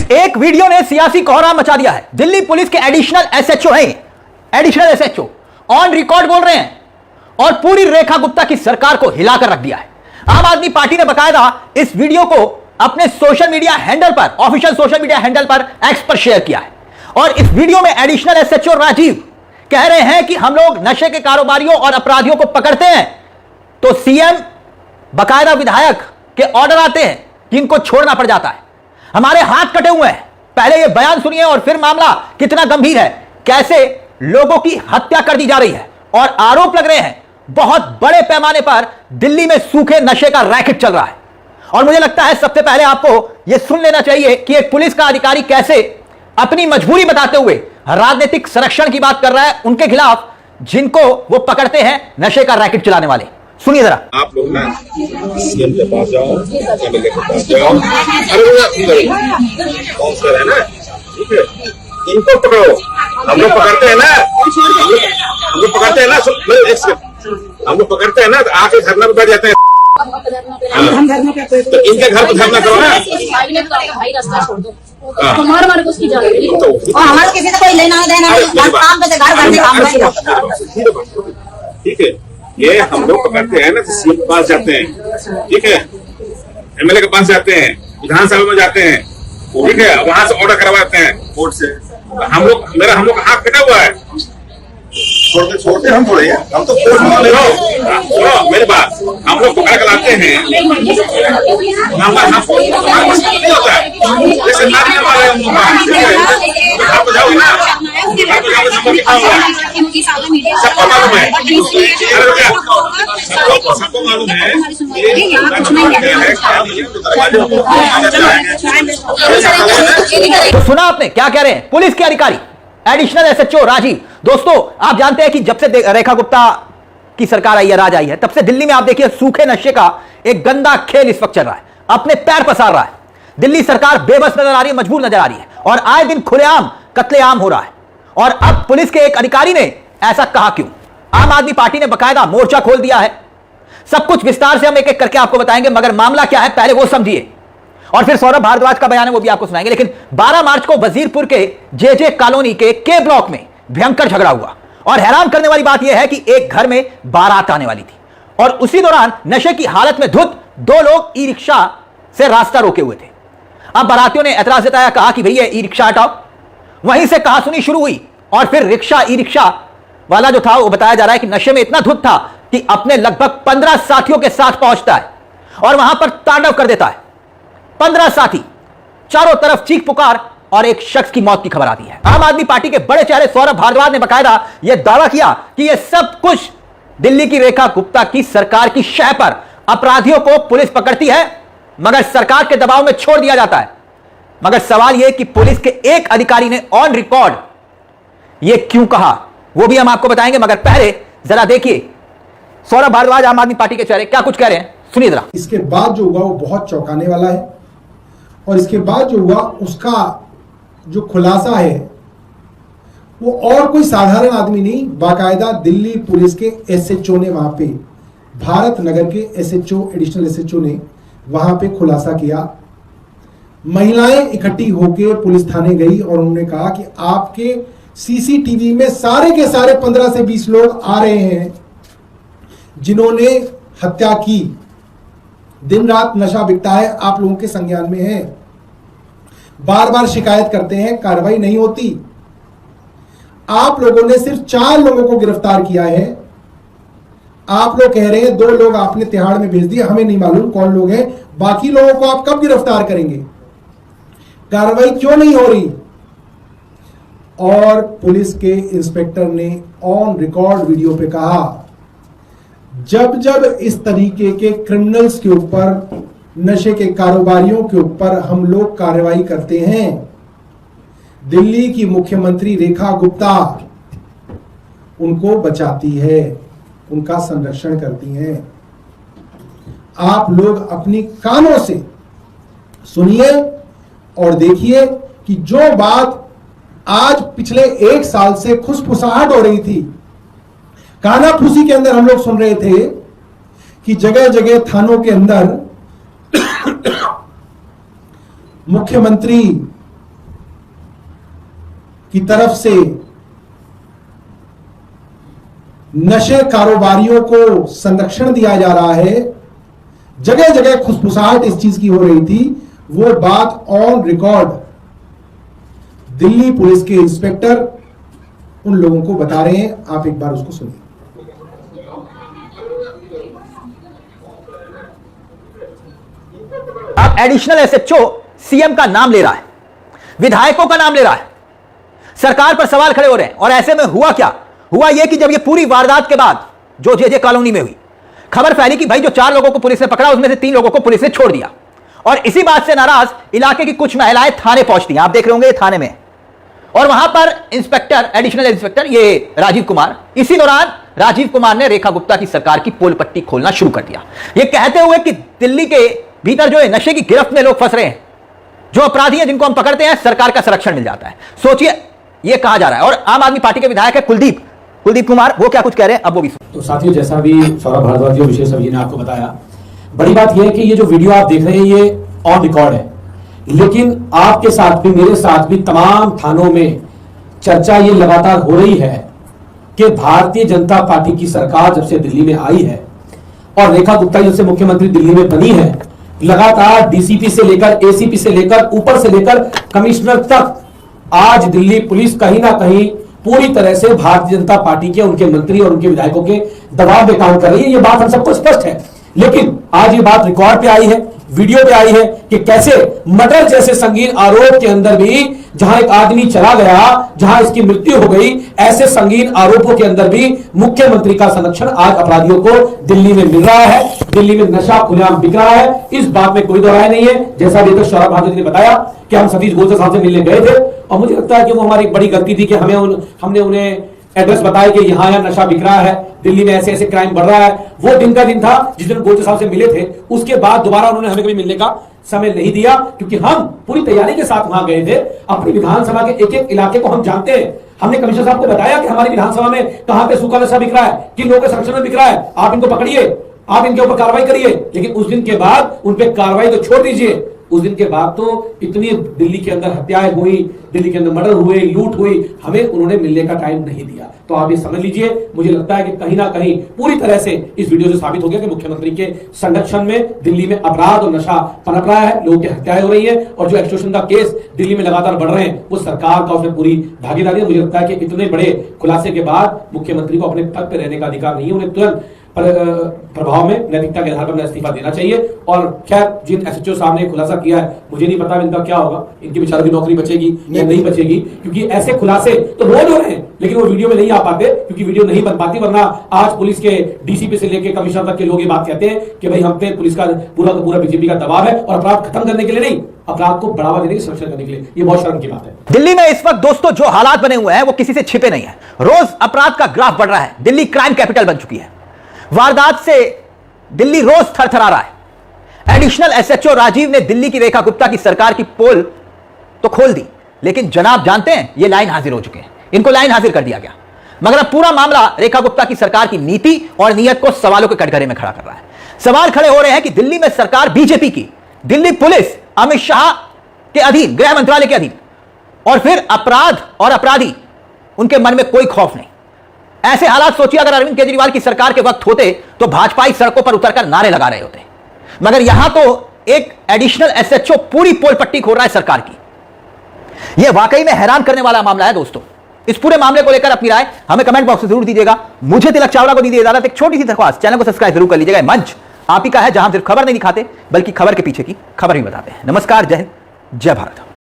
एक वीडियो ने सियासी कोहराम मचा दिया है। दिल्ली पुलिस के एडिशनल एसएचओ हैं, एडिशनल एसएचओ ऑन रिकॉर्ड बोल रहे हैं और पूरी रेखा गुप्ता की सरकार को हिलाकर रख दिया है। आम आदमी पार्टी ने बकायदा इस वीडियो को अपने सोशल मीडिया हैंडल पर, ऑफिशियल सोशल मीडिया हैंडल पर, एक्स पर शेयर किया है। और इस वीडियो में एडिशनल एसएचओ राजीव कह रहे हैं कि हम लोग नशे के कारोबारियों और अपराधियों को पकड़ते हैं तो सीएम बकायदा विधायक के ऑर्डर आते हैं कि इनको छोड़ना पड़ जाता है, हमारे हाथ कटे हुए हैं। पहले यह बयान सुनिए और फिर मामला कितना गंभीर है, कैसे लोगों की हत्या कर दी जा रही है और आरोप लग रहे हैं बहुत बड़े पैमाने पर दिल्ली में सूखे नशे का रैकेट चल रहा है। और मुझे लगता है सबसे पहले आपको यह सुन लेना चाहिए कि एक पुलिस का अधिकारी कैसे अपनी मजबूरी बताते हुए राजनीतिक संरक्षण की बात कर रहा है उनके खिलाफ जिनको वो पकड़ते हैं नशे का रैकेट चलाने वाले। सुनिए जरा। आप लोग ना सीएम के पास जाओ, एमएलए के पास जाओ, अरे कौन से है ना, ठीक है, इनको पकड़ो। हम लोग पकड़ते हैं ना, हम लोग पकड़ते हैं ना, हम लोग पकड़ते हैं ना, तो आके धरना पे बैठ जाते हैं। तो इनके घर पे धरना करो ना, भाई रास्ता छोड़ दो, मार को उसकी जान और हमारे किसी से कोई लेना देना नहीं, काम पे घर घर से काम करेगा। ठीक है, ये हम लोग पकड़ते हैं ना तो सीएम के पास जाते हैं, ठीक है, एमएलए के पास जाते हैं, विधानसभा में जाते हैं, ठीक है, वहां से ऑर्डर करवाते हैं कोर्ट से। हम लोग हाथ कटा हुआ है, छोड़ते हम थोड़े हैं, हम तो सुनो मेरी बात, हम लोग पकड़ कर लाते हैं, मामला नहीं होता है, जैसे नारी हमारे आप जाओ ना, सबको मालूम है, सबको मालूम है, तो सुना आपने क्या कह रहे हैं पुलिस के अधिकारी एडिशनल एसएचओ राजीव। दोस्तों आप जानते हैं कि जब से रेखा गुप्ता की सरकार आई है, राज आई है, तब से दिल्ली में आप देखिए सूखे नशे का एक गंदा खेल इस वक्त चल रहा है, अपने पैर पसार रहा है। दिल्ली सरकार बेबस नजर आ रही है, मजबूर नजर आ रही है और आए दिन खुलेआम कत्लेआम हो रहा है। और अब पुलिस के एक अधिकारी ने ऐसा कहा क्यों? आम आदमी पार्टी ने बकायदा मोर्चा खोल दिया है। सब कुछ विस्तार से हम एक एक करके आपको बताएंगे, मगर मामला क्या है पहले वो समझिए और फिर सौरभ भारद्वाज का बयान है वो भी आपको सुनाएंगे। लेकिन 12 मार्च को वजीरपुर के जे कॉलोनी के के ब्लॉक में भयंकर झगड़ा हुआ और हैरान करने वाली बात यह है कि एक घर में बारात आने वाली थी और उसी दौरान नशे की हालत में धुत दो लोग ई रिक्शा से रास्ता रोके हुए थे। अब बारातियों ने एतराज जताया, कहा कि भैया ई रिक्शा हटाओ। वहीं से कहासुनी शुरू हुई और फिर ई रिक्शा वाला जो था वो बताया जा रहा है कि नशे में इतना धुत था कि अपने लगभग 15 साथियों के साथ पहुंचता है और वहां पर तांडव कर देता है। 15 साथी, चारों तरफ चीख पुकार और एक शख्स की मौत की खबर आती है। आम आदमी पार्टी के बड़े चेहरे सौरभ भारद्वाज ने बकायदा यह दावा किया कि यह सब कुछ दिल्ली की रेखा गुप्ता की सरकार की शह पर अपराधियों को पुलिस पकड़ती है मगर सरकार के दबाव में छोड़ दिया जाता है। मगर सवाल यह कि पुलिस के एक अधिकारी ने ऑन रिकॉर्ड यह क्यों कहा वो भी हम आपको बताएंगे। मगर पहले जरा देखिए सौरभ भारद्वाज आम आदमी पार्टी के चेहरे क्या कुछ कह रहे हैं, सुनिए जरा। इसके बाद जो हुआ वो बहुत चौंकाने वाला है और इसके बाद जो हुआ उसका जो खुलासा है वो और कोई साधारण आदमी नहीं, बाकायदा दिल्ली पुलिस के एसएचओ ने, वहां पे भारत नगर के एसएचओ, एडिशनल एसएचओ ने वहां पे खुलासा किया। महिलाएं इकट्ठी होकर पुलिस थाने गई और उन्होंने कहा कि आपके सीसीटीवी में सारे के सारे 15 से 20 लोग आ रहे हैं जिन्होंने हत्या की। दिन रात नशा बिकता है, आप लोगों के संज्ञान में है, बार बार शिकायत करते हैं, कार्रवाई नहीं होती। आप लोगों ने सिर्फ 4 लोगों को गिरफ्तार किया है। आप लोग कह रहे हैं 2 लोग आपने तिहाड़ में भेज दिए, हमें नहीं मालूम कौन लोग हैं, बाकी लोगों को आप कब गिरफ्तार करेंगे? कार्रवाई क्यों नहीं हो रही? और पुलिस के इंस्पेक्टर ने ऑन रिकॉर्ड वीडियो पे कहा, जब जब इस तरीके के क्रिमिनल्स के ऊपर, नशे के कारोबारियों के ऊपर हम लोग कार्रवाई करते हैं, दिल्ली की मुख्यमंत्री रेखा गुप्ता उनको बचाती है, उनका संरक्षण करती हैं। आप लोग अपनी कानों से सुनिए और देखिए कि जो बात आज पिछले 1 साल से खुसफुसाहट हो रही थी, कानाफूसी के अंदर हम लोग सुन रहे थे कि जगह जगह थानों के अंदर मुख्यमंत्री की तरफ से नशे कारोबारियों को संरक्षण दिया जा रहा है, जगह जगह खुसफुसाहट इस चीज की हो रही थी, वो बात ऑन रिकॉर्ड दिल्ली पुलिस के इंस्पेक्टर उन लोगों को बता रहे हैं। आप एक बार उसको सुनिए। अब एडिशनल एसएचओ सीएम का नाम ले रहा है, विधायकों का नाम ले रहा है, सरकार पर सवाल खड़े हो रहे हैं। और ऐसे में हुआ क्या? हुआ यह कि जब ये पूरी वारदात के बाद जो जे कॉलोनी में हुई, खबर फैली कि भाई जो 4 लोगों को पुलिस ने पकड़ा उसमें से 3 लोगों को पुलिस ने छोड़ दिया। और इसी बात से नाराज इलाके की कुछ महिलाएं थाने पहुंचती हैं। आप देख रहे होंगे ये थाने में, और वहां पर इंस्पेक्टर, एडिशनल इंस्पेक्टर ये राजीव कुमार, इसी दौरान राजीव कुमार ने रेखा गुप्ता की सरकार की पोल पट्टी खोलना शुरू कर दिया, ये कहते हुए कि दिल्ली के भीतर जो है नशे की गिरफ्त में लोग फंस रहे हैं, जो अपराधी हैं जिनको हम पकड़ते हैं सरकार का संरक्षण मिल जाता है। सोचिए ये कहा जा रहा है। और आम आदमी पार्टी के विधायक है कुलदीप कुमार, वो क्या कुछ कह रहे हैं अब वो भी सुनो। तो साथियों, जैसा भी सौरभ भारद्वाज और विशेष सब्जी ने आपको बताया, बड़ी बात यह है कि ये जो वीडियो आप देख रहे हैं ये ऑन रिकॉर्ड है, लेकिन आपके साथ भी मेरे साथ भी तमाम थानों में चर्चा ये लगातार हो रही है कि भारतीय जनता पार्टी की सरकार जब से दिल्ली में आई है और रेखा गुप्ता जब से मुख्यमंत्री दिल्ली में बनी है, लगातार डीसीपी से लेकर एसीपी से लेकर ऊपर से लेकर कमिश्नर तक आज दिल्ली पुलिस कहीं ना कहीं पूरी तरह से भारतीय जनता पार्टी के, उनके मंत्री और उनके विधायकों के दबाव में काम कर रही है। ये बात हम सबको स्पष्ट है। लेकिन आज ये बात रिकॉर्ड पे आई है, वीडियो पे आई है कि कैसे मर्डर जैसे संगीन आरोप के अंदर भी, जहां एक आदमी चला गया, जहां इसकी मृत्यु हो गई, ऐसे संगीन आरोपों के अंदर भी मुख्यमंत्री का संरक्षण आज अपराधियों को दिल्ली में मिल रहा है। दिल्ली में नशा खुलेआम बिक रहा है, इस बात में कोई दो राय नहीं है। जैसा अभी तक सौरभ भारद्वाज ने बताया कि हम सतीश गोलचा साहब से मिलने गए थे और मुझे लगता है कि वो हमारी बड़ी गलती थी कि हमने उन्हें एड्रेस बताया कि यहाँ नशा बिक रहा है, दिल्ली में ऐसे ऐसे क्राइम बढ़ रहा है। वो दिन का दिन था जिस दिन गोलचा साहब से मिले थे, उसके बाद दोबारा उन्होंने हमें कभी मिलने का समय नहीं दिया, क्योंकि हम पूरी तैयारी के साथ वहां गए थे। अपनी विधानसभा के एक एक इलाके को हम जानते हैं। हमने कमिश्नर साहब को बताया कि हमारी विधानसभा में कहां पे सूखा नशा बिक रहा है, किन लोगों के संरक्षण में बिक रहा है, आप इनको पकड़िए, आप इनके ऊपर कार्रवाई करिए। लेकिन उस दिन के बाद उन पर कार्रवाई तो छोड़ दीजिए, उस दिन के बाद तो इतनी दिल्ली के अंदर हत्याएं हुई, दिल्ली के अंदर मर्डर हुए, लूट हुई, हमें उन्होंने मिलने का टाइम नहीं दिया। तो आप ये समझ लीजिए, मुझे लगता है कि कहीं ना कहीं पूरी तरह से इस वीडियो से साबित हो गया कि मुख्यमंत्री के संरक्षण में दिल्ली में अपराध और नशा पनप रहा है, लोगों की हत्याएं हो रही है, और जो एक्सटॉर्शन का केस दिल्ली में लगातार बढ़ रहे हैं वो सरकार का उसमें पूरी भागीदारी है। मुझे लगता है कि इतने बड़े खुलासे के बाद मुख्यमंत्री को अपने पद पर रहने का अधिकार नहीं है, उन्हें तुरंत प्रभाव में नैतिकता के आधार पर इस्तीफा देना चाहिए। और खैर, जिन एसएचओ साहब ने खुलासा किया है, मुझे नहीं पता इनका क्या होगा, इनकी बेचारों की नौकरी बचेगी या नहीं बचेगी, क्योंकि ऐसे खुलासे तो रोज हो रहे हैं, लेकिन वो वीडियो में नहीं आ पाते क्योंकि वीडियो नहीं बन पाती। वरना आज पुलिस के डीसीपी से लेकर कमिश्नर तक के लोग ये बात कहते हैं कि भाई हम पे पुलिस का पूरा बीजेपी का दबाव है, और अपराध खत्म करने के लिए नहीं, अपराध को बढ़ावा देने की संरक्षण करने के लिए। ये बहुत शर्म की बात है। दिल्ली में इस वक्त दोस्तों जो हालात बने हुए हैं वो किसी से छिपे नहीं है। रोज अपराध का ग्राफ बढ़ रहा है, दिल्ली क्राइम कैपिटल बन चुकी है, वारदात से दिल्ली रोज थरथरा रहा है। एडिशनल एसएचओ राजीव ने दिल्ली की रेखा गुप्ता की सरकार की पोल तो खोल दी, लेकिन जनाब जानते हैं ये लाइन हाजिर हो चुके हैं, इनको लाइन हाजिर कर दिया गया। मगर अब पूरा मामला रेखा गुप्ता की सरकार की नीति और नीयत को सवालों के कटघरे में खड़ा कर रहा है। सवाल खड़े हो रहे हैं कि दिल्ली में सरकार बीजेपी की, दिल्ली पुलिस अमित शाह के अधीन, गृह मंत्रालय के अधीन, और फिर अपराध और अपराधी, उनके मन में कोई खौफ नहीं। ऐसे हालात सोचिए अगर अरविंद केजरीवाल की सरकार के वक्त होते तो भाजपाई सड़कों पर उतरकर नारे लगा रहे होते, मगर यहां तो एक एडिशनल एसएचओ पूरी पोल पट्टी खोल रहा है सरकार की। यह वाकई में हैरान करने वाला मामला है दोस्तों। इस पूरे मामले को लेकर अपनी राय हमें कमेंट बॉक्स में जरूर दीजिएगा। मुझे तिलक चावला को दीजिए इजाजत। एक छोटी सी दरख्वास्त, चैनल को सब्सक्राइब जरूर कर लीजिएगा। मंच आप ही का है जहां सिर्फ खबर नहीं दिखाते बल्कि खबर के पीछे की खबर भी बताते हैं। नमस्कार, जय हिंद, जय भारत।